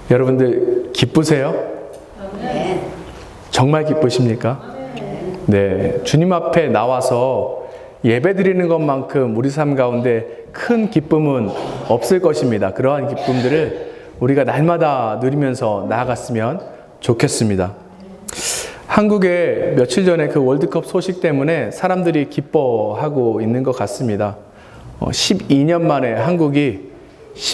여러분들 기쁘세요? 네. 정말 기쁘십니까? 네. 주님 앞에 나와서 예배 드리는 것만큼 우리 삶 가운데 큰 기쁨은 없을 것입니다. 그러한 기쁨들을 우리가 날마다 누리면서 나아갔으면 좋겠습니다. 한국에 며칠 전에 그 월드컵 소식 때문에 사람들이 기뻐하고 있는 것 같습니다. 12년 만에 한국이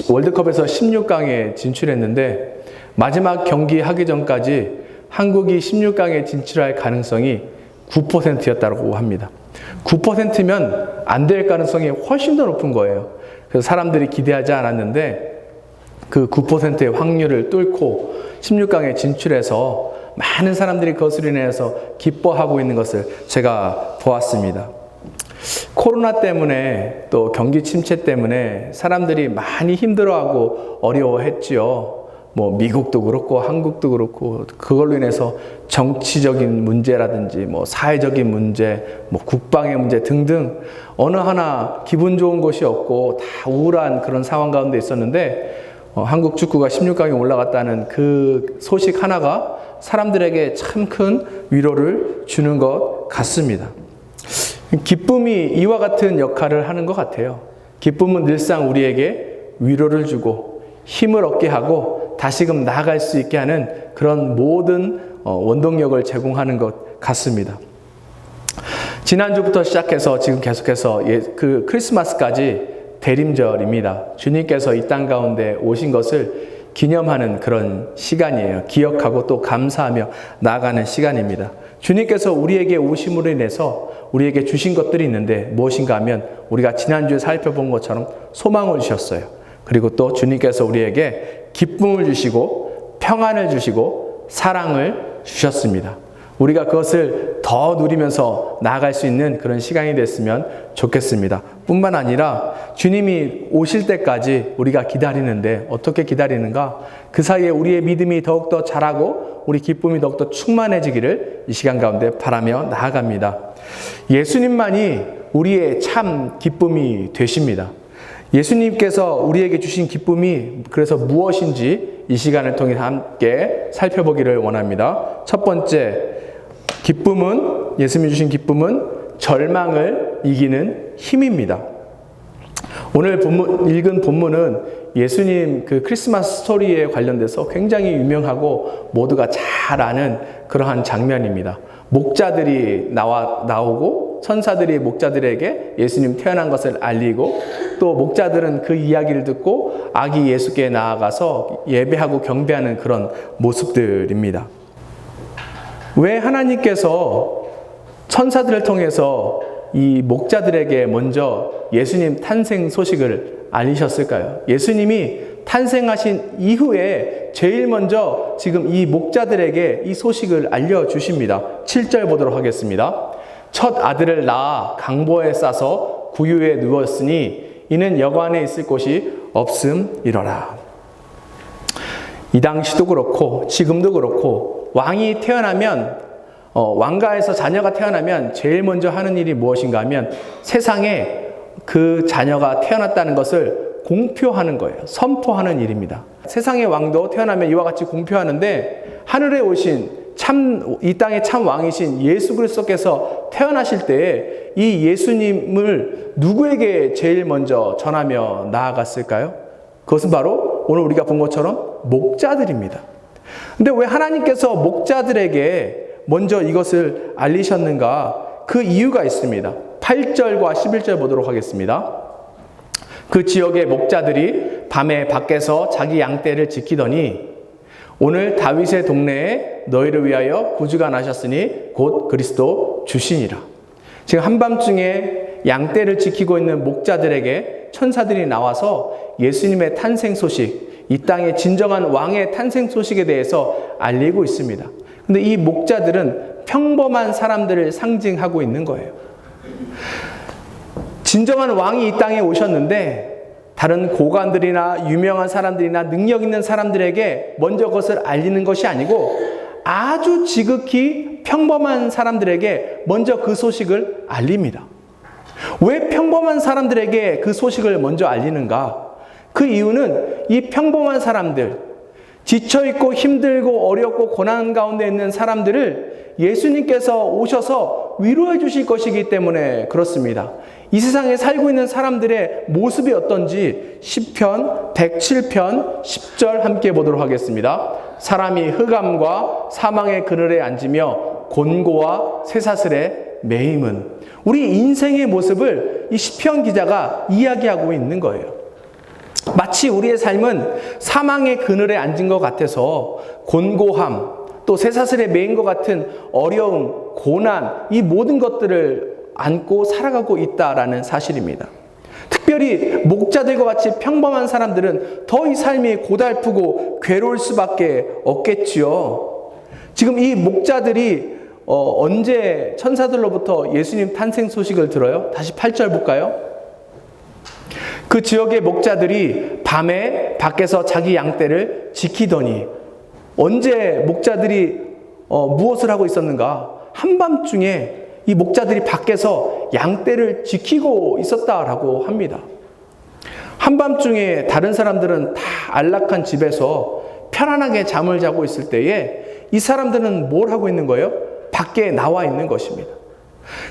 월드컵에서 16강에 진출했는데 마지막 경기 하기 전까지 한국이 16강에 진출할 가능성이 9%였다고 합니다. 9%면 안 될 가능성이 훨씬 더 높은 거예요. 그래서 사람들이 기대하지 않았는데 그 9%의 확률을 뚫고 16강에 진출해서 많은 사람들이 그것으로 인해서 기뻐하고 있는 것을 제가 보았습니다. 코로나 때문에 또 경기 침체 때문에 사람들이 많이 힘들어하고 어려워했지요. 미국도 그렇고 한국도 그렇고 그걸로 인해서 정치적인 문제라든지 사회적인 문제, 국방의 문제 등등 어느 하나 기분 좋은 것이 없고 다 우울한 그런 상황 가운데 있었는데 한국 축구가 16강에 올라갔다는 그 소식 하나가 사람들에게 참 큰 위로를 주는 것 같습니다. 기쁨이 이와 같은 역할을 하는 것 같아요. 기쁨은 늘상 우리에게 위로를 주고 힘을 얻게 하고 다시금 나아갈 수 있게 하는 그런 모든 원동력을 제공하는 것 같습니다. 지난주부터 시작해서 지금 계속해서 그 크리스마스까지 대림절입니다. 주님께서 이 땅 가운데 오신 것을 기념하는 그런 시간이에요. 기억하고 또 감사하며 나아가는 시간입니다. 주님께서 우리에게 오심으로 인해서 우리에게 주신 것들이 있는데 무엇인가 하면 우리가 지난주에 살펴본 것처럼 소망을 주셨어요. 그리고 또 주님께서 우리에게 기쁨을 주시고 평안을 주시고 사랑을 주셨습니다. 우리가 그것을 더 누리면서 나아갈 수 있는 그런 시간이 됐으면 좋겠습니다. 뿐만 아니라 주님이 오실 때까지 우리가 기다리는데 어떻게 기다리는가? 그 사이에 우리의 믿음이 더욱더 자라고 우리 기쁨이 더욱더 충만해지기를 이 시간 가운데 바라며 나아갑니다. 예수님만이 우리의 참 기쁨이 되십니다. 예수님께서 우리에게 주신 기쁨이 그래서 무엇인지 이 시간을 통해 함께 살펴보기를 원합니다. 첫 번째, 기쁨은, 예수님이 주신 기쁨은 절망을 이기는 힘입니다. 오늘 읽은 본문은 예수님 그 크리스마스 스토리에 관련돼서 굉장히 유명하고 모두가 잘 아는 그러한 장면입니다. 목자들이 나오고 천사들이 목자들에게 예수님 태어난 것을 알리고 또 목자들은 그 이야기를 듣고 아기 예수께 나아가서 예배하고 경배하는 그런 모습들입니다. 왜 하나님께서 천사들을 통해서 이 목자들에게 먼저 예수님 탄생 소식을 알리셨을까요? 예수님이 탄생하신 이후에 제일 먼저 지금 이 목자들에게 이 소식을 알려주십니다. 7절 보도록 하겠습니다. 첫 아들을 낳아 강보에 싸서 구유에 누웠으니 이는 여관에 있을 곳이 없음이로라. 이 당시도 그렇고 지금도 그렇고 왕이 태어나면 왕가에서 자녀가 태어나면 제일 먼저 하는 일이 무엇인가 하면 세상에 그 자녀가 태어났다는 것을 공표하는 거예요. 선포하는 일입니다. 세상의 왕도 태어나면 이와 같이 공표하는데 하늘에 오신 이 땅의 참 왕이신 예수 그리스도께서 태어나실 때에 이 예수님을 누구에게 제일 먼저 전하며 나아갔을까요? 그것은 바로 오늘 우리가 본 것처럼 목자들입니다. 근데 왜 하나님께서 목자들에게 먼저 이것을 알리셨는가? 그 이유가 있습니다. 8절과 11절 보도록 하겠습니다. 그 지역의 목자들이 밤에 밖에서 자기 양떼를 지키더니 오늘 다윗의 동네에 너희를 위하여 구주가 나셨으니 곧 그리스도 주시니라. 지금 한밤중에 양떼를 지키고 있는 목자들에게 천사들이 나와서 예수님의 탄생 소식, 이 땅의 진정한 왕의 탄생 소식에 대해서 알리고 있습니다. 근데 이 목자들은 평범한 사람들을 상징하고 있는 거예요. 진정한 왕이 이 땅에 오셨는데 다른 고관들이나 유명한 사람들이나 능력 있는 사람들에게 먼저 그것을 알리는 것이 아니고 아주 지극히 평범한 사람들에게 먼저 그 소식을 알립니다. 왜 평범한 사람들에게 그 소식을 먼저 알리는가? 그 이유는 이 평범한 사람들, 지쳐있고 힘들고 어렵고 고난 가운데 있는 사람들을 예수님께서 오셔서 위로해 주실 것이기 때문에 그렇습니다. 이 세상에 살고 있는 사람들의 모습이 어떤지 시편 107편 10절 함께 보도록 하겠습니다. 사람이 흑암과 사망의 그늘에 앉으며 곤고와 쇠사슬에 매임은, 우리 인생의 모습을 이 시편 기자가 이야기하고 있는 거예요. 마치 우리의 삶은 사망의 그늘에 앉은 것 같아서 곤고함, 또 쇠사슬에 매인 것 같은 어려움, 고난, 이 모든 것들을 안고 살아가고 있다라는 사실입니다. 특별히 목자들과 같이 평범한 사람들은 더 이 삶이 고달프고 괴로울 수밖에 없겠지요. 지금 이 목자들이 언제 천사들로부터 예수님 탄생 소식을 들어요? 다시 8절 볼까요? 그 지역의 목자들이 밤에 밖에서 자기 양떼를 지키더니, 언제 목자들이 무엇을 하고 있었는가? 한밤중에 이 목자들이 밖에서 양떼를 지키고 있었다라고 합니다. 한밤중에 다른 사람들은 다 안락한 집에서 편안하게 잠을 자고 있을 때에 이 사람들은 뭘 하고 있는 거예요? 밖에 나와 있는 것입니다.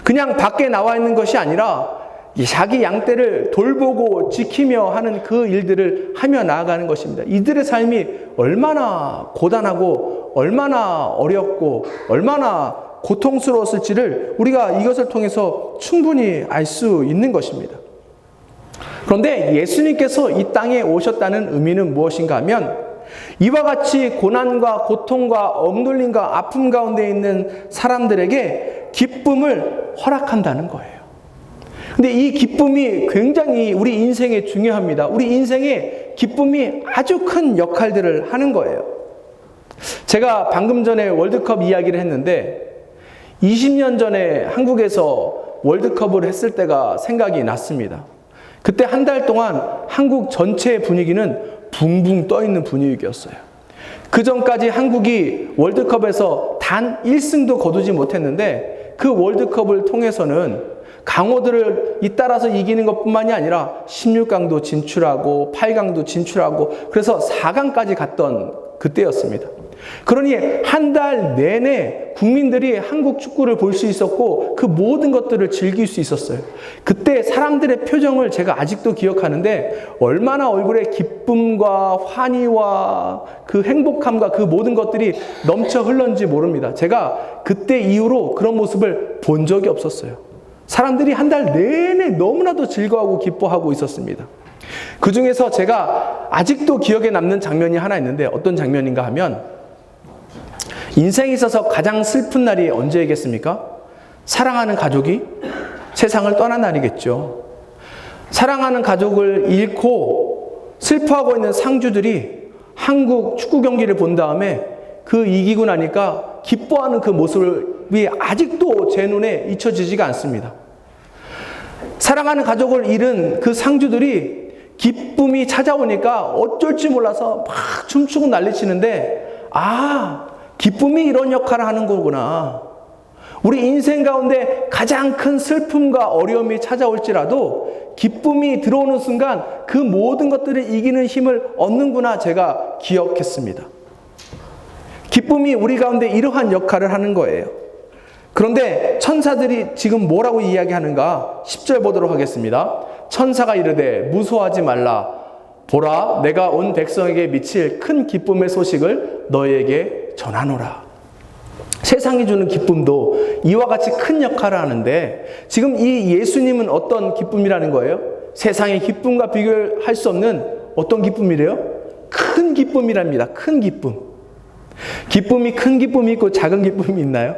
그냥 밖에 나와 있는 것이 아니라 자기 양떼를 돌보고 지키며 하는 그 일들을 하며 나아가는 것입니다. 이들의 삶이 얼마나 고단하고 얼마나 어렵고 얼마나 고통스러웠을지를 우리가 이것을 통해서 충분히 알 수 있는 것입니다. 그런데 예수님께서 이 땅에 오셨다는 의미는 무엇인가 하면, 이와 같이 고난과 고통과 억눌림과 아픔 가운데 있는 사람들에게 기쁨을 허락한다는 거예요. 근데 이 기쁨이 굉장히 우리 인생에 중요합니다. 우리 인생에 기쁨이 아주 큰 역할들을 하는 거예요. 제가 방금 전에 월드컵 이야기를 했는데 20년 전에 한국에서 월드컵을 했을 때가 생각이 났습니다. 그때 한 달 동안 한국 전체의 분위기는 붕붕 떠있는 분위기였어요. 그 전까지 한국이 월드컵에서 단 1승도 거두지 못했는데 그 월드컵을 통해서는 강호들을 잇따라서 이기는 것뿐만이 아니라 16강도 진출하고 8강도 진출하고 그래서 4강까지 갔던 그때였습니다. 그러니 한 달 내내 국민들이 한국 축구를 볼 수 있었고 그 모든 것들을 즐길 수 있었어요. 그때 사람들의 표정을 제가 아직도 기억하는데 얼마나 얼굴에 기쁨과 환희와 그 행복함과 그 모든 것들이 넘쳐 흘렀는지 모릅니다. 제가 그때 이후로 그런 모습을 본 적이 없었어요. 사람들이 한 달 내내 너무나도 즐거워하고 기뻐하고 있었습니다. 그 중에서 제가 아직도 기억에 남는 장면이 하나 있는데 어떤 장면인가 하면, 인생에 있어서 가장 슬픈 날이 언제이겠습니까? 사랑하는 가족이 세상을 떠난 날이겠죠. 사랑하는 가족을 잃고 슬퍼하고 있는 상주들이 한국 축구 경기를 본 다음에 그 이기고 나니까 기뻐하는 그 모습이 아직도 제 눈에 잊혀지지가 않습니다. 사랑하는 가족을 잃은 그 상주들이 기쁨이 찾아오니까 어쩔 줄 몰라서 막 춤추고 난리치는데, 기쁨이 이런 역할을 하는 거구나. 우리 인생 가운데 가장 큰 슬픔과 어려움이 찾아올지라도 기쁨이 들어오는 순간 그 모든 것들을 이기는 힘을 얻는구나 제가 기억했습니다. 기쁨이 우리 가운데 이러한 역할을 하는 거예요. 그런데 천사들이 지금 뭐라고 이야기하는가? 10절 보도록 하겠습니다. 천사가 이르되 무서워하지 말라. 보라, 내가 온 백성에게 미칠 큰 기쁨의 소식을 너희에게 전하노라. 세상이 주는 기쁨도 이와 같이 큰 역할을 하는데, 지금 이 예수님은 어떤 기쁨이라는 거예요? 세상의 기쁨과 비교할 수 없는 어떤 기쁨이래요? 큰 기쁨이랍니다. 큰 기쁨. 기쁨이 큰 기쁨이 있고 작은 기쁨이 있나요?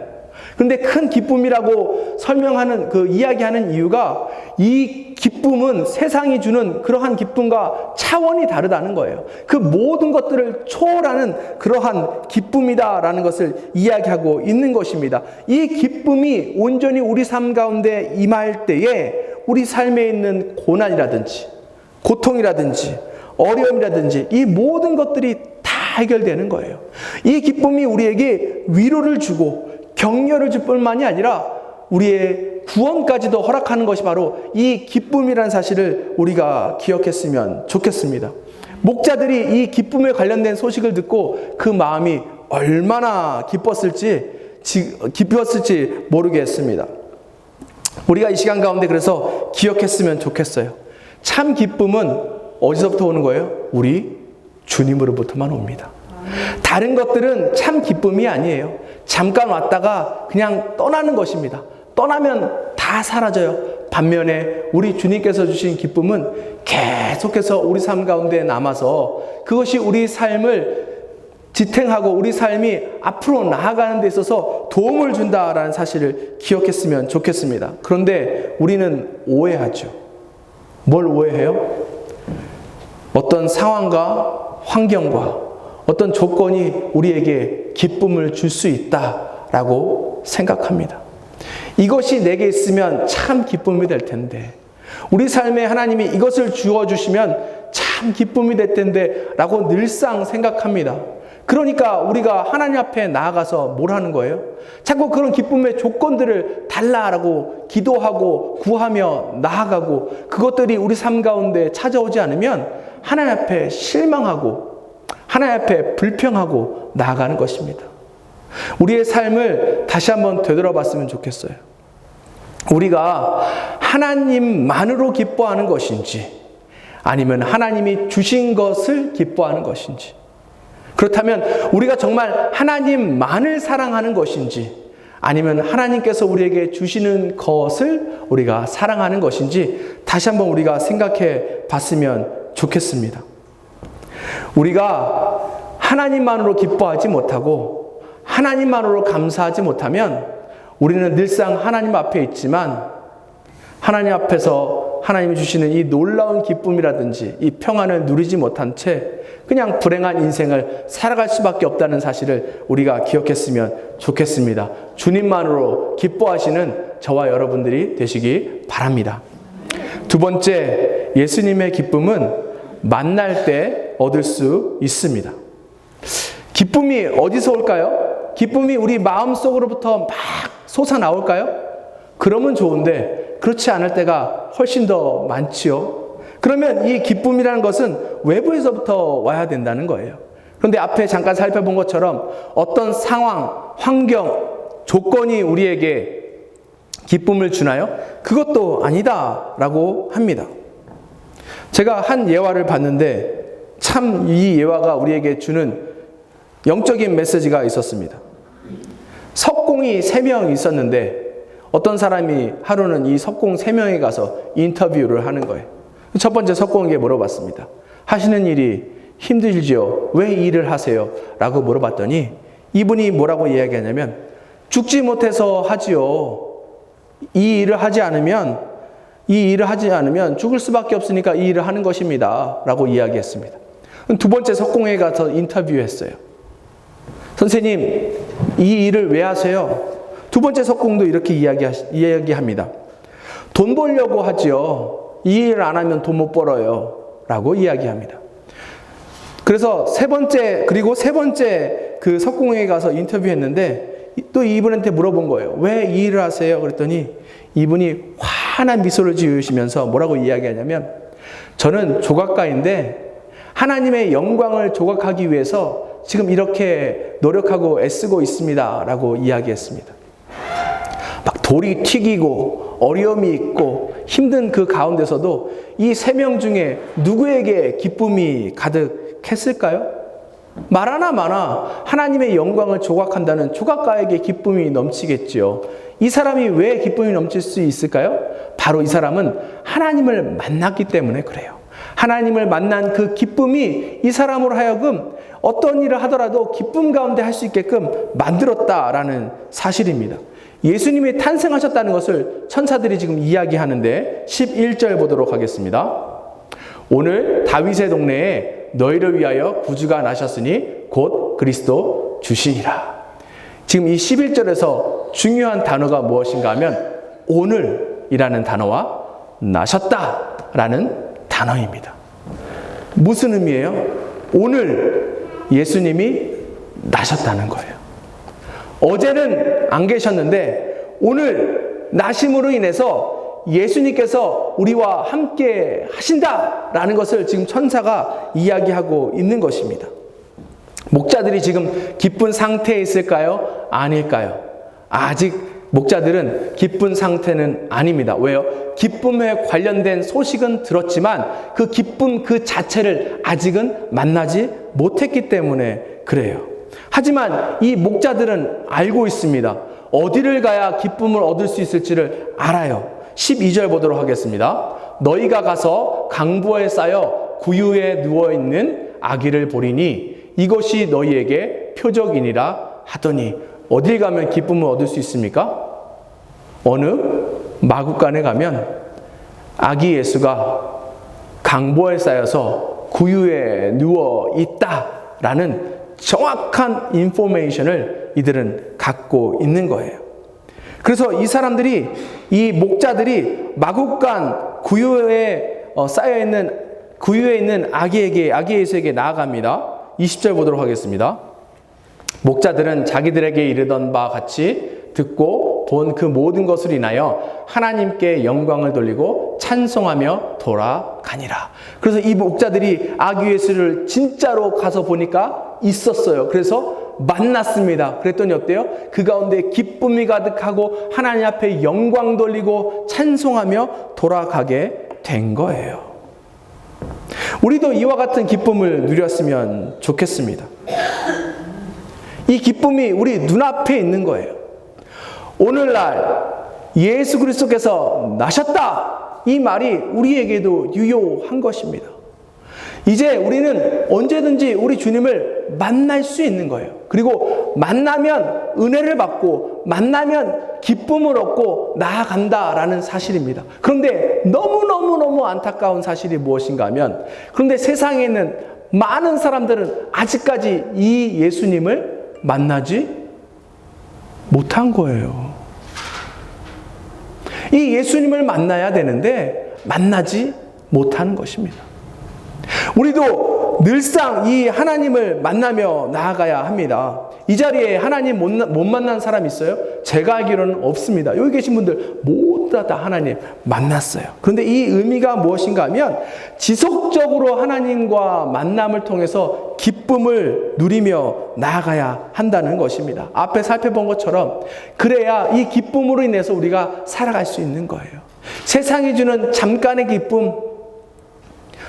그런데 큰 기쁨이라고 설명하는, 이야기하는 이유가 이 기쁨은 세상이 주는 그러한 기쁨과 차원이 다르다는 거예요. 그 모든 것들을 초월하는 그러한 기쁨이다라는 것을 이야기하고 있는 것입니다. 이 기쁨이 온전히 우리 삶 가운데 임할 때에 우리 삶에 있는 고난이라든지 고통이라든지 어려움이라든지 이 모든 것들이 다 해결되는 거예요. 이 기쁨이 우리에게 위로를 주고 격려를 줄 뿐만이 아니라 우리의 구원까지도 허락하는 것이 바로 이 기쁨이라는 사실을 우리가 기억했으면 좋겠습니다. 목자들이 이 기쁨에 관련된 소식을 듣고 그 마음이 얼마나 기뻤을지 모르겠습니다. 우리가 이 시간 가운데 그래서 기억했으면 좋겠어요. 참 기쁨은 어디서부터 오는 거예요? 우리 주님으로부터만 옵니다. 다른 것들은 참 기쁨이 아니에요. 잠깐 왔다가 그냥 떠나는 것입니다. 떠나면 다 사라져요. 반면에 우리 주님께서 주신 기쁨은 계속해서 우리 삶 가운데 남아서 그것이 우리 삶을 지탱하고 우리 삶이 앞으로 나아가는 데 있어서 도움을 준다라는 사실을 기억했으면 좋겠습니다. 그런데 우리는 오해하죠. 뭘 오해해요? 어떤 상황과 환경과 어떤 조건이 우리에게 기쁨을 줄 수 있다라고 생각합니다. 이것이 내게 있으면 참 기쁨이 될 텐데, 우리 삶에 하나님이 이것을 주어주시면 참 기쁨이 될 텐데 라고 늘상 생각합니다. 그러니까 우리가 하나님 앞에 나아가서 뭘 하는 거예요? 자꾸 그런 기쁨의 조건들을 달라라고 기도하고 구하며 나아가고, 그것들이 우리 삶 가운데 찾아오지 않으면 하나님 앞에 실망하고 하나님 앞에 불평하고 나아가는 것입니다. 우리의 삶을 다시 한번 되돌아봤으면 좋겠어요. 우리가 하나님만으로 기뻐하는 것인지, 아니면 하나님이 주신 것을 기뻐하는 것인지, 그렇다면 우리가 정말 하나님만을 사랑하는 것인지, 아니면 하나님께서 우리에게 주시는 것을 우리가 사랑하는 것인지 다시 한번 우리가 생각해 봤으면 좋겠습니다. 우리가 하나님만으로 기뻐하지 못하고 하나님만으로 감사하지 못하면 우리는 늘상 하나님 앞에 있지만 하나님 앞에서 하나님이 주시는 이 놀라운 기쁨이라든지 이 평안을 누리지 못한 채 그냥 불행한 인생을 살아갈 수밖에 없다는 사실을 우리가 기억했으면 좋겠습니다. 주님만으로 기뻐하시는 저와 여러분들이 되시기 바랍니다. 두 번째, 예수님의 기쁨은 만날 때 얻을 수 있습니다. 기쁨이 어디서 올까요? 기쁨이 우리 마음속으로부터 막 솟아나올까요? 그러면 좋은데 그렇지 않을 때가 훨씬 더 많지요. 그러면 이 기쁨이라는 것은 외부에서부터 와야 된다는 거예요. 그런데 앞에 잠깐 살펴본 것처럼 어떤 상황, 환경, 조건이 우리에게 기쁨을 주나요? 그것도 아니다라고 합니다. 제가 한 예화를 봤는데 참 이 예화가 우리에게 주는 영적인 메시지가 있었습니다. 석공이 3명 있었는데 어떤 사람이 하루는 이 석공 3명에 가서 인터뷰를 하는 거예요. 첫 번째 석공에게 물어봤습니다. 하시는 일이 힘들지요? 왜 이 일을 하세요? 라고 물어봤더니 이분이 뭐라고 이야기하냐면, 죽지 못해서 하지요. 이 일을 하지 않으면 죽을 수밖에 없으니까 이 일을 하는 것입니다. 라고 이야기했습니다. 두 번째 석공에 가서 인터뷰했어요. 선생님, 이 일을 왜 하세요? 두 번째 석공도 이렇게 이야기합니다. 돈 벌려고 하지요. 이 일을 안 하면 돈 못 벌어요. 라고 이야기합니다. 그래서 세 번째 그 석공에 가서 인터뷰했는데 또 이분한테 물어본 거예요. 왜 이 일을 하세요? 그랬더니 이분이 환한 미소를 지으시면서 뭐라고 이야기하냐면, 저는 조각가인데 하나님의 영광을 조각하기 위해서 지금 이렇게 노력하고 애쓰고 있습니다. 라고 이야기했습니다. 막 돌이 튀기고 어려움이 있고 힘든 그 가운데서도 이 3명 중에 누구에게 기쁨이 가득했을까요? 말하나 마나 하나님의 영광을 조각한다는 조각가에게 기쁨이 넘치겠지요. 이 사람이 왜 기쁨이 넘칠 수 있을까요? 바로 이 사람은 하나님을 만났기 때문에 그래요. 하나님을 만난 그 기쁨이 이 사람으로 하여금 어떤 일을 하더라도 기쁨 가운데 할 수 있게끔 만들었다라는 사실입니다. 예수님이 탄생하셨다는 것을 천사들이 지금 이야기하는데 11절 보도록 하겠습니다. 오늘 다윗의 동네에 너희를 위하여 구주가 나셨으니 곧 그리스도 주시니라. 지금 이 11절에서 중요한 단어가 무엇인가 하면 오늘이라는 단어와 나셨다라는 단어입니다. 무슨 의미예요? 오늘 예수님이 나셨다는 거예요. 어제는 안 계셨는데 오늘 나심으로 인해서 예수님께서 우리와 함께 하신다라는 것을 지금 천사가 이야기하고 있는 것입니다. 목자들이 지금 기쁜 상태에 있을까요? 아닐까요? 아직 목자들은 기쁜 상태는 아닙니다. 왜요? 기쁨에 관련된 소식은 들었지만 그 기쁨 그 자체를 아직은 만나지 못했기 때문에 그래요. 하지만 이 목자들은 알고 있습니다. 어디를 가야 기쁨을 얻을 수 있을지를 알아요. 12절 보도록 하겠습니다. 너희가 가서 강보에 쌓여 구유에 누워있는 아기를 보리니 이것이 너희에게 표적이니라 하더니, 어딜 가면 기쁨을 얻을 수 있습니까? 어느 마구간에 가면 아기 예수가 강보에 쌓여서 구유에 누워 있다라는 정확한 인포메이션을 이들은 갖고 있는 거예요. 그래서 이 사람들이, 이 목자들이 마구간 구유에 있는 아기 예수에게 나아갑니다. 20절 보도록 하겠습니다. 목자들은 자기들에게 이르던 바 같이 듣고 본 그 모든 것을 인하여 하나님께 영광을 돌리고 찬송하며 돌아가니라. 그래서 이 목자들이 아기 예수를 진짜로 가서 보니까 있었어요. 그래서 만났습니다. 그랬더니 어때요? 그 가운데 기쁨이 가득하고 하나님 앞에 영광 돌리고 찬송하며 돌아가게 된 거예요. 우리도 이와 같은 기쁨을 누렸으면 좋겠습니다. 이 기쁨이 우리 눈앞에 있는 거예요. 오늘날 예수 그리스도께서 나셨다, 이 말이 우리에게도 유효한 것입니다. 이제 우리는 언제든지 우리 주님을 만날 수 있는 거예요. 그리고 만나면 은혜를 받고 만나면 기쁨을 얻고 나아간다라는 사실입니다. 그런데 너무너무 안타까운 사실이 무엇인가 하면, 그런데 세상에 있는 많은 사람들은 아직까지 이 예수님을 만나지 못한 거예요. 이 예수님을 만나야 되는데 만나지 못하는 것입니다. 우리도 늘상 이 하나님을 만나며 나아가야 합니다. 이 자리에 하나님 못 만난 사람 있어요? 제가 알기로는 없습니다. 여기 계신 분들 모두 다 하나님 만났어요. 그런데 이 의미가 무엇인가 하면 지속적으로 하나님과 만남을 통해서 기쁨을 누리며 나아가야 한다는 것입니다. 앞에 살펴본 것처럼 그래야 이 기쁨으로 인해서 우리가 살아갈 수 있는 거예요. 세상이 주는 잠깐의 기쁨,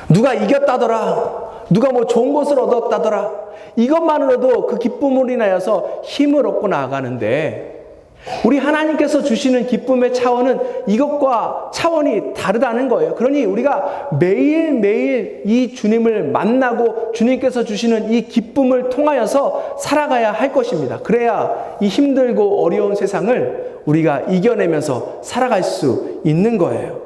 누가 이겼다더라, 누가 뭐 좋은 것을 얻었다더라, 이것만으로도 그 기쁨으로 인하여서 힘을 얻고 나아가는데, 우리 하나님께서 주시는 기쁨의 차원은 이것과 차원이 다르다는 거예요. 그러니 우리가 매일매일 이 주님을 만나고 주님께서 주시는 이 기쁨을 통하여서 살아가야 할 것입니다. 그래야 이 힘들고 어려운 세상을 우리가 이겨내면서 살아갈 수 있는 거예요.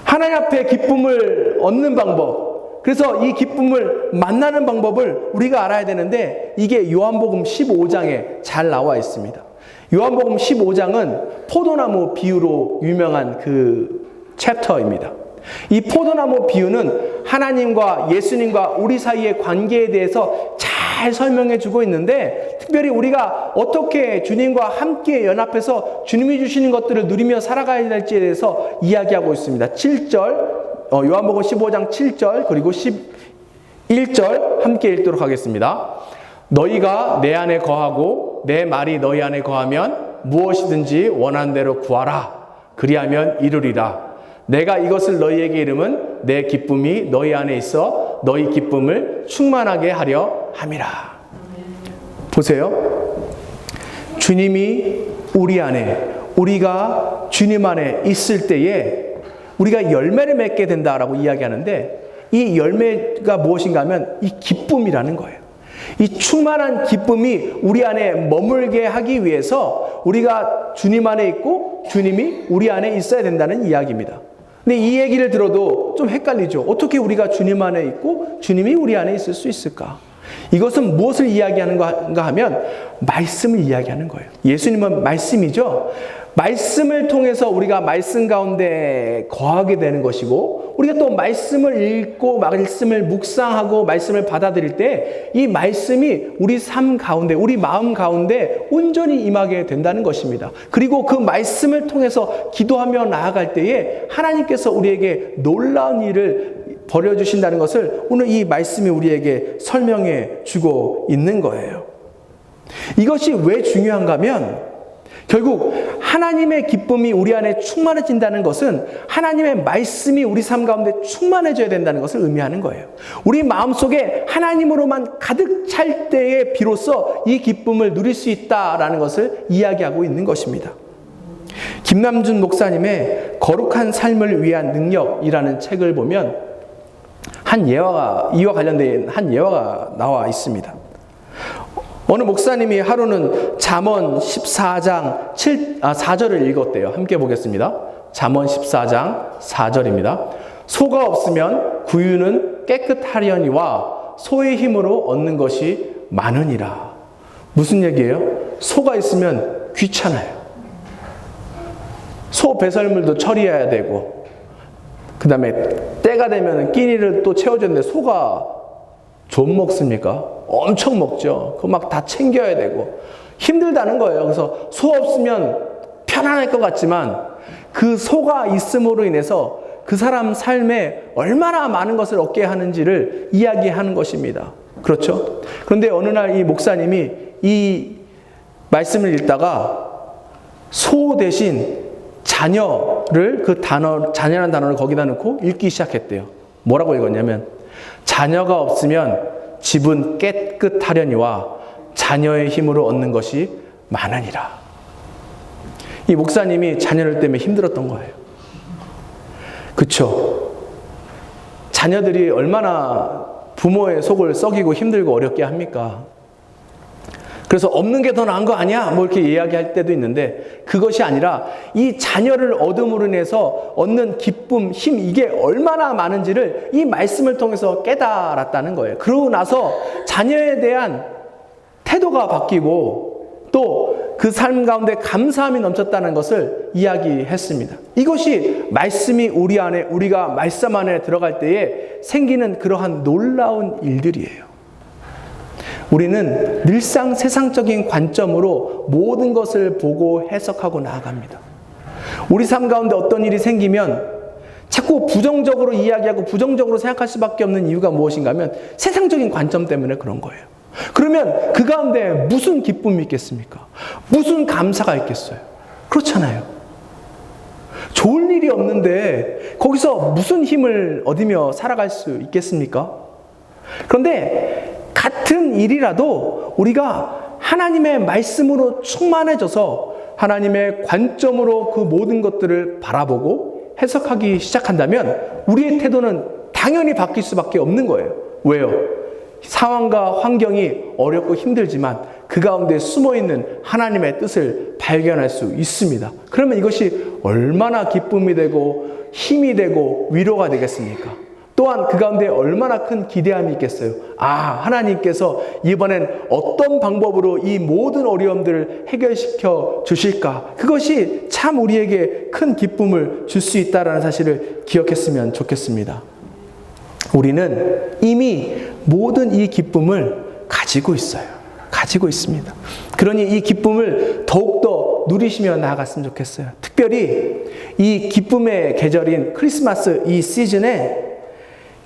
하나님 앞에 기쁨을 얻는 방법, 그래서 이 기쁨을 만나는 방법을 우리가 알아야 되는데, 이게 요한복음 15장에 잘 나와 있습니다. 요한복음 15장은 포도나무 비유로 유명한 그 챕터입니다. 이 포도나무 비유는 하나님과 예수님과 우리 사이의 관계에 대해서 잘 설명해 주고 있는데, 특별히 우리가 어떻게 주님과 함께 연합해서 주님이 주시는 것들을 누리며 살아가야 될지에 대해서 이야기하고 있습니다. 7절, 요한복음 15장 7절 그리고 11절 함께 읽도록 하겠습니다. 너희가 내 안에 거하고 내 말이 너희 안에 거하면 무엇이든지 원하는 대로 구하라. 그리하면 이루리라. 내가 이것을 너희에게 이름은 내 기쁨이 너희 안에 있어 너희 기쁨을 충만하게 하려 함이라. 보세요. 주님이 우리 안에, 우리가 주님 안에 있을 때에 우리가 열매를 맺게 된다라고 이야기하는데, 이 열매가 무엇인가 하면 이 기쁨이라는 거예요. 이 충만한 기쁨이 우리 안에 머물게 하기 위해서 우리가 주님 안에 있고 주님이 우리 안에 있어야 된다는 이야기입니다. 근데 이 얘기를 들어도 좀 헷갈리죠. 어떻게 우리가 주님 안에 있고 주님이 우리 안에 있을 수 있을까? 이것은 무엇을 이야기하는가 하면 말씀을 이야기하는 거예요. 예수님은 말씀이죠. 말씀을 통해서 우리가 말씀 가운데 거하게 되는 것이고, 우리가 또 말씀을 읽고 말씀을 묵상하고 말씀을 받아들일 때 이 말씀이 우리 삶 가운데, 우리 마음 가운데 온전히 임하게 된다는 것입니다. 그리고 그 말씀을 통해서 기도하며 나아갈 때에 하나님께서 우리에게 놀라운 일을 벌여주신다는 것을 오늘 이 말씀이 우리에게 설명해 주고 있는 거예요. 이것이 왜 중요한가 하면, 결국 하나님의 기쁨이 우리 안에 충만해진다는 것은 하나님의 말씀이 우리 삶 가운데 충만해져야 된다는 것을 의미하는 거예요. 우리 마음속에 하나님으로만 가득 찰 때에 비로소 이 기쁨을 누릴 수 있다라는 것을 이야기하고 있는 것입니다. 김남준 목사님의 거룩한 삶을 위한 능력이라는 책을 보면 이와 관련된 한 예화가 나와 있습니다. 어느 목사님이 하루는 잠언 14장 4절을 읽었대요. 함께 보겠습니다. 잠언 14장 4절입니다. 소가 없으면 구유는 깨끗하려니와 소의 힘으로 얻는 것이 많으니라. 무슨 얘기예요? 소가 있으면 귀찮아요. 소 배설물도 처리해야 되고, 그 다음에 때가 되면 끼니를 또 채워주는데 소가 좀 먹습니까? 엄청 먹죠. 그거 막 다 챙겨야 되고 힘들다는 거예요. 그래서 소 없으면 편안할 것 같지만 그 소가 있음으로 인해서 그 사람 삶에 얼마나 많은 것을 얻게 하는지를 이야기하는 것입니다. 그렇죠? 그런데 어느 날 이 목사님이 이 말씀을 읽다가 소 대신 자녀를 자녀라는 단어를 거기다 넣고 읽기 시작했대요. 뭐라고 읽었냐면, 자녀가 없으면 집은 깨끗하려니와 자녀의 힘으로 얻는 것이 많으니라. 이 목사님이 자녀들 때문에 힘들었던 거예요. 그쵸? 자녀들이 얼마나 부모의 속을 썩이고 힘들고 어렵게 합니까? 그래서 없는 게 더 나은 거 아니야? 뭐 이렇게 이야기할 때도 있는데, 그것이 아니라 이 자녀를 얻음으로 인해서 얻는 기쁨, 힘, 이게 얼마나 많은지를 이 말씀을 통해서 깨달았다는 거예요. 그러고 나서 자녀에 대한 태도가 바뀌고 또 그 삶 가운데 감사함이 넘쳤다는 것을 이야기했습니다. 이것이 말씀이 우리 안에, 우리가 말씀 안에 들어갈 때에 생기는 그러한 놀라운 일들이에요. 우리는 늘상 세상적인 관점으로 모든 것을 보고 해석하고 나아갑니다. 우리 삶 가운데 어떤 일이 생기면 자꾸 부정적으로 이야기하고 부정적으로 생각할 수밖에 없는 이유가 무엇인가 하면 세상적인 관점 때문에 그런 거예요. 그러면 그 가운데 무슨 기쁨이 있겠습니까? 무슨 감사가 있겠어요? 그렇잖아요. 좋은 일이 없는데 거기서 무슨 힘을 얻으며 살아갈 수 있겠습니까? 그런데 같은 일이라도 우리가 하나님의 말씀으로 충만해져서 하나님의 관점으로 그 모든 것들을 바라보고 해석하기 시작한다면 우리의 태도는 당연히 바뀔 수밖에 없는 거예요. 왜요? 상황과 환경이 어렵고 힘들지만 그 가운데 숨어있는 하나님의 뜻을 발견할 수 있습니다. 그러면 이것이 얼마나 기쁨이 되고 힘이 되고 위로가 되겠습니까? 또한 그 가운데 얼마나 큰 기대함이 있겠어요. 하나님께서 이번엔 어떤 방법으로 이 모든 어려움들을 해결시켜 주실까? 그것이 참 우리에게 큰 기쁨을 줄 수 있다는 사실을 기억했으면 좋겠습니다. 우리는 이미 모든 이 기쁨을 가지고 있어요. 가지고 있습니다. 그러니 이 기쁨을 더욱더 누리시며 나아갔으면 좋겠어요. 특별히 이 기쁨의 계절인 크리스마스 이 시즌에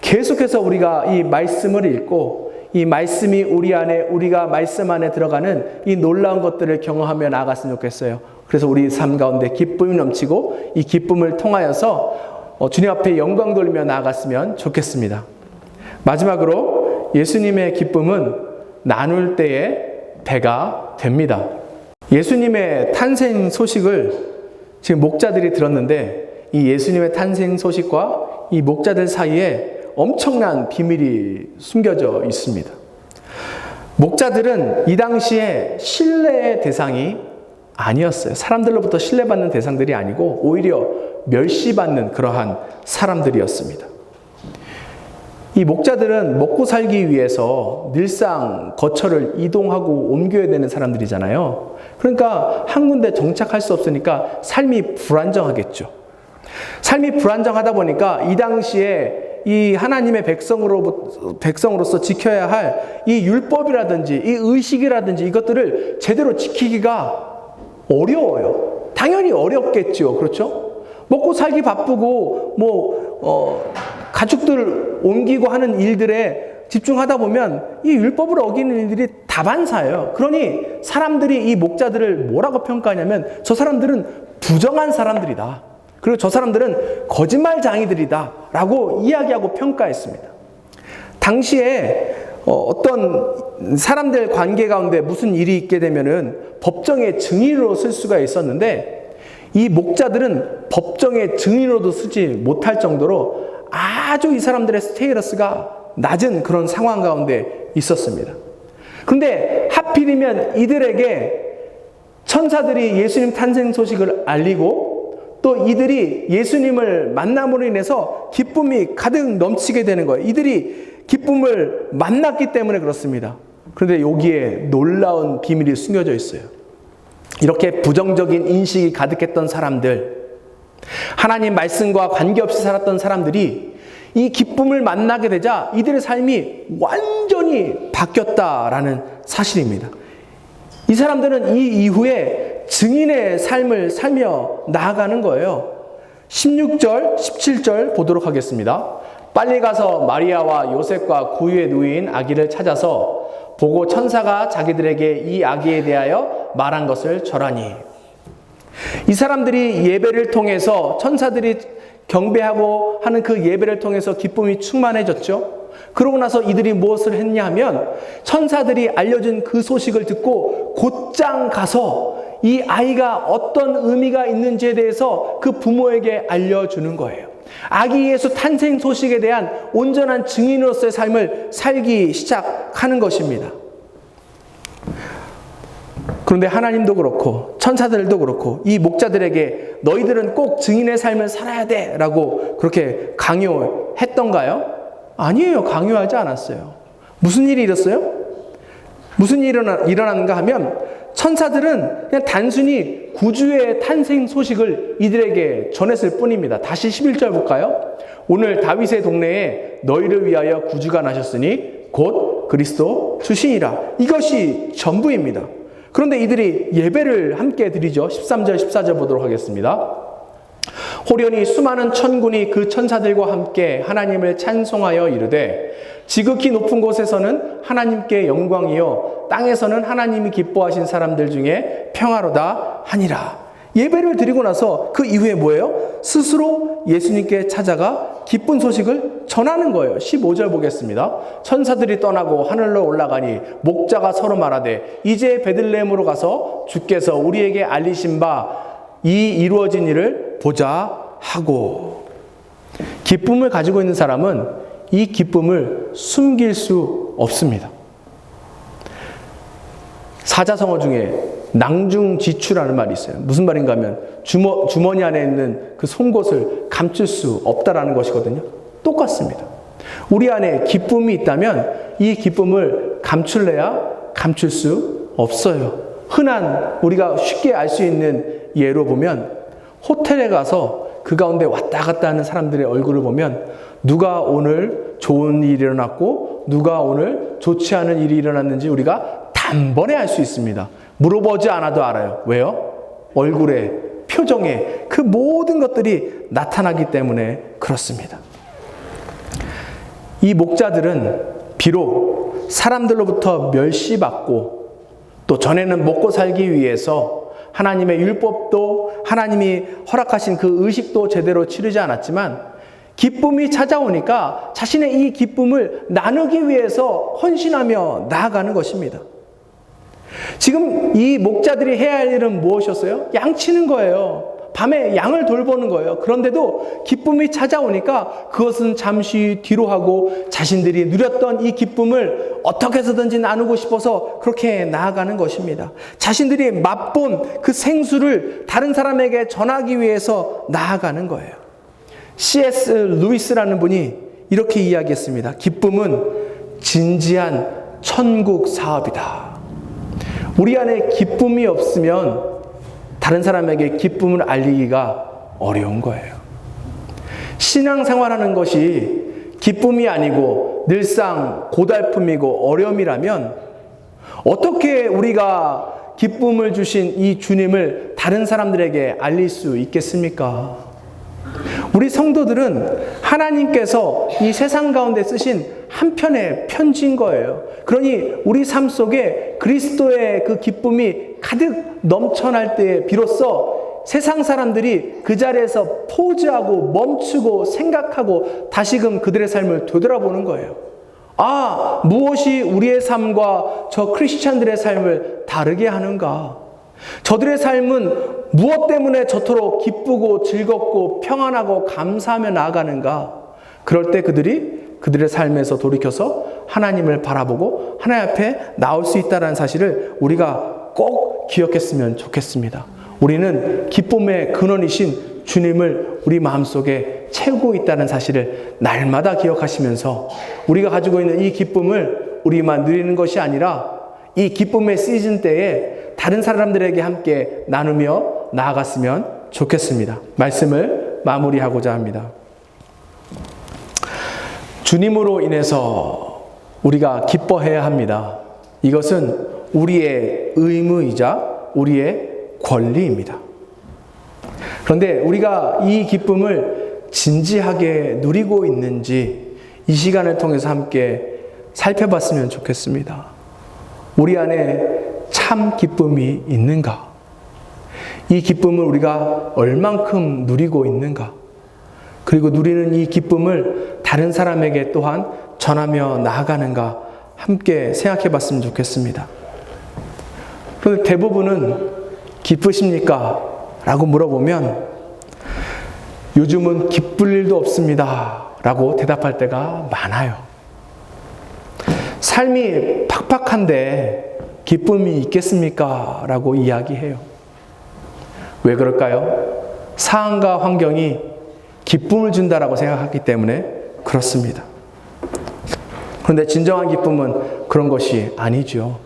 계속해서 우리가 이 말씀을 읽고 이 말씀이 우리 안에, 우리가 말씀 안에 들어가는 이 놀라운 것들을 경험하며 나아갔으면 좋겠어요. 그래서 우리 삶 가운데 기쁨이 넘치고 이 기쁨을 통하여서 주님 앞에 영광 돌리며 나아갔으면 좋겠습니다. 마지막으로 예수님의 기쁨은 나눌 때에 배가 됩니다. 예수님의 탄생 소식을 지금 목자들이 들었는데 이 예수님의 탄생 소식과 이 목자들 사이에 엄청난 비밀이 숨겨져 있습니다. 목자들은 이 당시에 신뢰의 대상이 아니었어요. 사람들로부터 신뢰받는 대상들이 아니고 오히려 멸시받는 그러한 사람들이었습니다. 이 목자들은 먹고 살기 위해서 늘상 거처를 이동하고 옮겨야 되는 사람들이잖아요. 그러니까 한 군데 정착할 수 없으니까 삶이 불안정하겠죠. 삶이 불안정하다 보니까 이 당시에 이 하나님의 백성으로서 지켜야 할 이 율법이라든지 이 의식이라든지 이것들을 제대로 지키기가 어려워요. 당연히 어렵겠죠. 그렇죠? 먹고 살기 바쁘고 가축들 옮기고 하는 일들에 집중하다 보면 이 율법을 어기는 일들이 다반사예요. 그러니 사람들이 이 목자들을 뭐라고 평가하냐면 저 사람들은 부정한 사람들이다. 그리고 저 사람들은 거짓말장이들이다 라고 이야기하고 평가했습니다. 당시에 어떤 사람들 관계 가운데 무슨 일이 있게 되면은 법정의 증인으로 쓸 수가 있었는데 이 목자들은 법정의 증인으로도 쓰지 못할 정도로 아주 이 사람들의 스테이러스가 낮은 그런 상황 가운데 있었습니다. 그런데 하필이면 이들에게 천사들이 예수님 탄생 소식을 알리고 또 이들이 예수님을 만남으로 인해서 기쁨이 가득 넘치게 되는 거예요. 이들이 기쁨을 만났기 때문에 그렇습니다. 그런데 여기에 놀라운 비밀이 숨겨져 있어요. 이렇게 부정적인 인식이 가득했던 사람들, 하나님 말씀과 관계없이 살았던 사람들이 이 기쁨을 만나게 되자 이들의 삶이 완전히 바뀌었다라는 사실입니다. 이 사람들은 이 이후에 증인의 삶을 살며 나아가는 거예요. 16절, 17절 보도록 하겠습니다. 빨리 가서 마리아와 요셉과 구유에 누인 아기를 찾아서 보고 천사가 자기들에게 이 아기에 대하여 말한 것을 절하니. 이 사람들이 예배를 통해서 천사들이 경배하고 하는 그 예배를 통해서 기쁨이 충만해졌죠. 그러고 나서 이들이 무엇을 했냐 하면 천사들이 알려준 그 소식을 듣고 곧장 가서 이 아이가 어떤 의미가 있는지에 대해서 그 부모에게 알려주는 거예요. 아기 예수 탄생 소식에 대한 온전한 증인으로서의 삶을 살기 시작하는 것입니다. 그런데 하나님도 그렇고 천사들도 그렇고 이 목자들에게 너희들은 꼭 증인의 삶을 살아야 돼 라고 그렇게 강요했던가요? 아니에요. 강요하지 않았어요. 무슨 일이 일었어요? 무슨 일이 일어났는가 하면 천사들은 그냥 단순히 구주의 탄생 소식을 이들에게 전했을 뿐입니다. 다시 11절 볼까요? 오늘 다윗의 동네에 너희를 위하여 구주가 나셨으니 곧 그리스도 주시니라. 이것이 전부입니다. 그런데 이들이 예배를 함께 드리죠. 13절 14절 보도록 하겠습니다. 호련히 수많은 천군이 그 천사들과 함께 하나님을 찬송하여 이르되 지극히 높은 곳에서는 하나님께 영광이요 땅에서는 하나님이 기뻐하신 사람들 중에 평화로다 하니라. 예배를 드리고 나서 그 이후에 뭐예요? 스스로 예수님께 찾아가 기쁜 소식을 전하는 거예요. 15절 보겠습니다. 천사들이 떠나고 하늘로 올라가니 목자가 서로 말하되 이제 베들레헴으로 가서 주께서 우리에게 알리신 바 이 이루어진 일을 보자 하고. 기쁨을 가지고 있는 사람은 이 기쁨을 숨길 수 없습니다. 사자성어 중에 낭중지추라는 말이 있어요. 무슨 말인가 하면 주머니 안에 있는 그 송곳을 감출 수 없다라는 것이거든요. 똑같습니다. 우리 안에 기쁨이 있다면 이 기쁨을 감출래야 감출 수 없어요. 흔한 우리가 쉽게 알 수 있는 예로 보면 호텔에 가서 그 가운데 왔다 갔다 하는 사람들의 얼굴을 보면 누가 오늘 좋은 일이 일어났고 누가 오늘 좋지 않은 일이 일어났는지 우리가 단번에 알 수 있습니다. 물어보지 않아도 알아요. 왜요? 얼굴에, 표정에 그 모든 것들이 나타나기 때문에 그렇습니다. 이 목자들은 비록 사람들로부터 멸시받고 또 전에는 먹고 살기 위해서 하나님의 율법도 하나님이 허락하신 그 의식도 제대로 치르지 않았지만 기쁨이 찾아오니까 자신의 이 기쁨을 나누기 위해서 헌신하며 나아가는 것입니다. 지금 이 목자들이 해야 할 일은 무엇이었어요? 양 치는 거예요. 밤에 양을 돌보는 거예요. 그런데도 기쁨이 찾아오니까 그것은 잠시 뒤로 하고 자신들이 누렸던 이 기쁨을 어떻게 해서든지 나누고 싶어서 그렇게 나아가는 것입니다. 자신들이 맛본 그 생수를 다른 사람에게 전하기 위해서 나아가는 거예요. C.S. 루이스라는 분이 이렇게 이야기했습니다. 기쁨은 진지한 천국 사업이다. 우리 안에 기쁨이 없으면 다른 사람에게 기쁨을 알리기가 어려운 거예요. 신앙생활하는 것이 기쁨이 아니고 늘상 고달픔이고 어려움이라면 어떻게 우리가 기쁨을 주신 이 주님을 다른 사람들에게 알릴 수 있겠습니까? 우리 성도들은 하나님께서 이 세상 가운데 쓰신 한 편의 편지인 거예요. 그러니 우리 삶 속에 그리스도의 그 기쁨이 가득 넘쳐날 때에 비로소 세상 사람들이 그 자리에서 포즈하고 멈추고 생각하고 다시금 그들의 삶을 되돌아보는 거예요. 아, 무엇이 우리의 삶과 저 크리스찬들의 삶을 다르게 하는가? 저들의 삶은 무엇 때문에 저토록 기쁘고 즐겁고 평안하고 감사하며 나아가는가? 그럴 때 그들의 삶에서 돌이켜서 하나님을 바라보고 하나님 앞에 나올 수 있다는 사실을 우리가 꼭 기억했으면 좋겠습니다. 우리는 기쁨의 근원이신 주님을 우리 마음속에 채우고 있다는 사실을 날마다 기억하시면서 우리가 가지고 있는 이 기쁨을 우리만 누리는 것이 아니라 이 기쁨의 시즌 때에 다른 사람들에게 함께 나누며 나아갔으면 좋겠습니다. 말씀을 마무리하고자 합니다. 주님으로 인해서 우리가 기뻐해야 합니다. 이것은 우리의 의무이자 우리의 권리입니다. 그런데 우리가 이 기쁨을 진지하게 누리고 있는지 이 시간을 통해서 함께 살펴봤으면 좋겠습니다. 우리 안에 참 기쁨이 있는가? 이 기쁨을 우리가 얼만큼 누리고 있는가? 그리고 누리는 이 기쁨을 다른 사람에게 또한 전하며 나아가는가? 함께 생각해 봤으면 좋겠습니다. 그런데 대부분은 기쁘십니까? 라고 물어보면 요즘은 기쁠 일도 없습니다. 라고 대답할 때가 많아요. 삶이 팍팍한데 기쁨이 있겠습니까? 라고 이야기해요. 왜 그럴까요? 상황과 환경이 기쁨을 준다라고 생각하기 때문에 그렇습니다. 그런데 진정한 기쁨은 그런 것이 아니죠.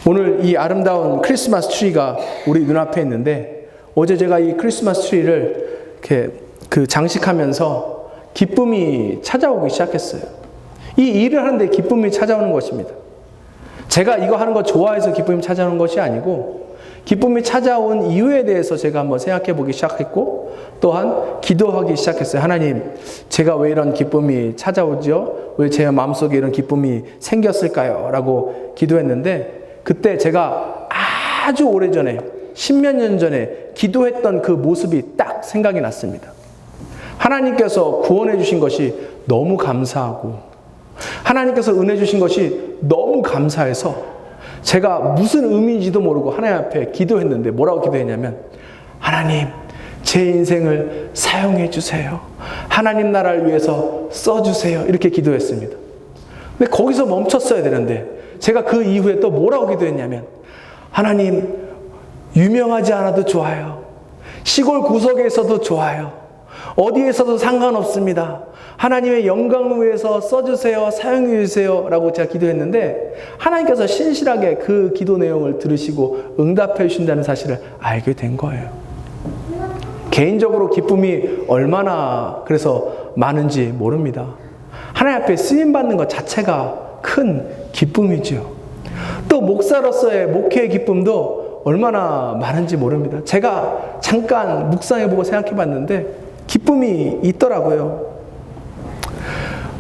오늘 이 아름다운 크리스마스 트리가 우리 눈앞에 있는데 어제 제가 이 크리스마스 트리를 이렇게 장식하면서 기쁨이 찾아오기 시작했어요. 이 일을 하는데 기쁨이 찾아오는 것입니다. 제가 이거 하는 거 좋아해서 기쁨이 찾아오는 것이 아니고 기쁨이 찾아온 이유에 대해서 제가 한번 생각해 보기 시작했고 또한 기도하기 시작했어요. 하나님, 제가 왜 이런 기쁨이 찾아오죠? 왜 제 마음속에 이런 기쁨이 생겼을까요? 라고 기도했는데 그때 제가 아주 오래전에 10몇 년 전에 기도했던 그 모습이 딱 생각이 났습니다. 하나님께서 구원해 주신 것이 너무 감사하고 하나님께서 은혜 주신 것이 너무 감사해서 제가 무슨 의미인지도 모르고 하나님 앞에 기도했는데 뭐라고 기도했냐면 하나님, 제 인생을 사용해 주세요. 하나님 나라를 위해서 써주세요. 이렇게 기도했습니다. 근데 거기서 멈췄어야 되는데 제가 그 이후에 또 뭐라고 기도했냐면 하나님, 유명하지 않아도 좋아요. 시골 구석에 있어도 좋아요. 어디에서도 상관없습니다. 하나님의 영광을 위해서 써주세요. 사용해 주세요. 라고 제가 기도했는데 하나님께서 신실하게 그 기도 내용을 들으시고 응답해 주신다는 사실을 알게 된 거예요. 개인적으로 기쁨이 얼마나 그래서 많은지 모릅니다. 하나님 앞에 쓰임받는 것 자체가 큰 기쁨이죠. 또 목사로서의 목회의 기쁨도 얼마나 많은지 모릅니다. 제가 잠깐 묵상해보고 생각해봤는데 기쁨이 있더라고요.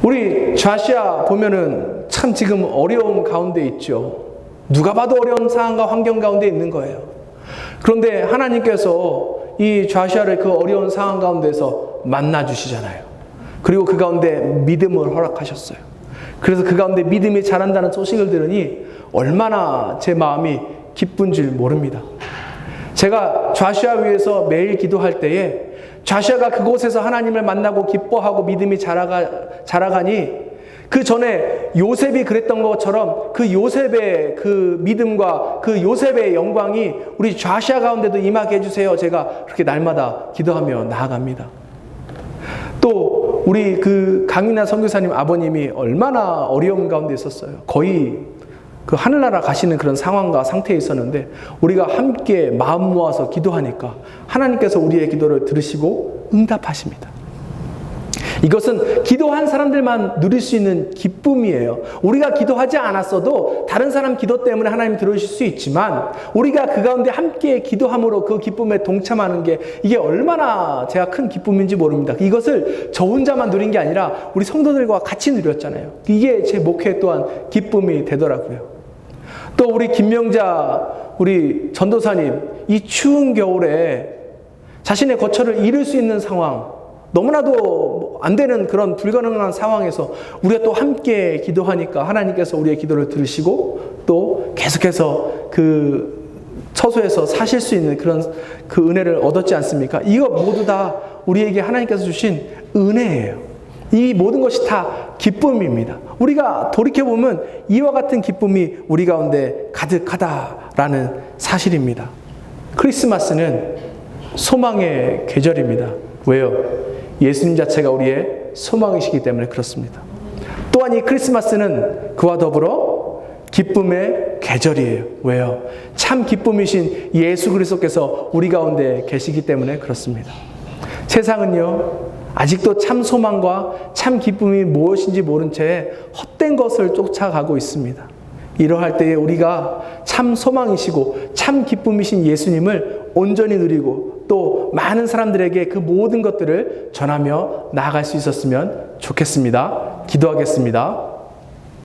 우리 좌시아 보면은 참 지금 어려움 가운데 있죠. 누가 봐도 어려운 상황과 환경 가운데 있는 거예요. 그런데 하나님께서 이 좌시아를 그 어려운 상황 가운데서 만나주시잖아요. 그리고 그 가운데 믿음을 허락하셨어요. 그래서 그 가운데 믿음이 자란다는 소식을 들으니 얼마나 제 마음이 기쁜 줄 모릅니다. 제가 좌시아 위에서 매일 기도할 때에 좌시아가 그곳에서 하나님을 만나고 기뻐하고 믿음이 자라가니 그 전에 요셉이 그랬던 것처럼 그 요셉의 그 믿음과 그 요셉의 영광이 우리 좌시아 가운데도 임하게 해주세요. 제가 그렇게 날마다 기도하며 나아갑니다. 또 우리 그 강인하 선교사님 아버님이 얼마나 어려움 가운데 있었어요. 거의 그 하늘나라 가시는 그런 상황과 상태에 있었는데 우리가 함께 마음 모아서 기도하니까 하나님께서 우리의 기도를 들으시고 응답하십니다. 이것은 기도한 사람들만 누릴 수 있는 기쁨이에요. 우리가 기도하지 않았어도 다른 사람 기도 때문에 하나님 들어주실 수 있지만 우리가 그 가운데 함께 기도함으로 그 기쁨에 동참하는 게 이게 얼마나 제가 큰 기쁨인지 모릅니다. 이것을 저 혼자만 누린 게 아니라 우리 성도들과 같이 누렸잖아요. 이게 제 목회 또한 기쁨이 되더라고요. 또 우리 김명자 우리 전도사님 이 추운 겨울에 자신의 거처를 잃을 수 있는 상황, 너무나도 안 되는 그런 불가능한 상황에서 우리가 또 함께 기도하니까 하나님께서 우리의 기도를 들으시고 또 계속해서 그 처소에서 사실 수 있는 그런 그 은혜를 얻었지 않습니까? 이거 모두 다 우리에게 하나님께서 주신 은혜예요. 이 모든 것이 다 기쁨입니다. 우리가 돌이켜보면 이와 같은 기쁨이 우리 가운데 가득하다라는 사실입니다. 크리스마스는 소망의 계절입니다. 왜요? 예수님 자체가 우리의 소망이시기 때문에 그렇습니다. 또한 이 크리스마스는 그와 더불어 기쁨의 계절이에요. 왜요? 참 기쁨이신 예수 그리스도께서 우리 가운데 계시기 때문에 그렇습니다. 세상은요, 아직도 참 소망과 참 기쁨이 무엇인지 모른 채 헛된 것을 쫓아가고 있습니다. 이러할 때에 우리가 참 소망이시고 참 기쁨이신 예수님을 온전히 누리고 또 많은 사람들에게 그 모든 것들을 전하며 나아갈 수 있었으면 좋겠습니다. 기도하겠습니다.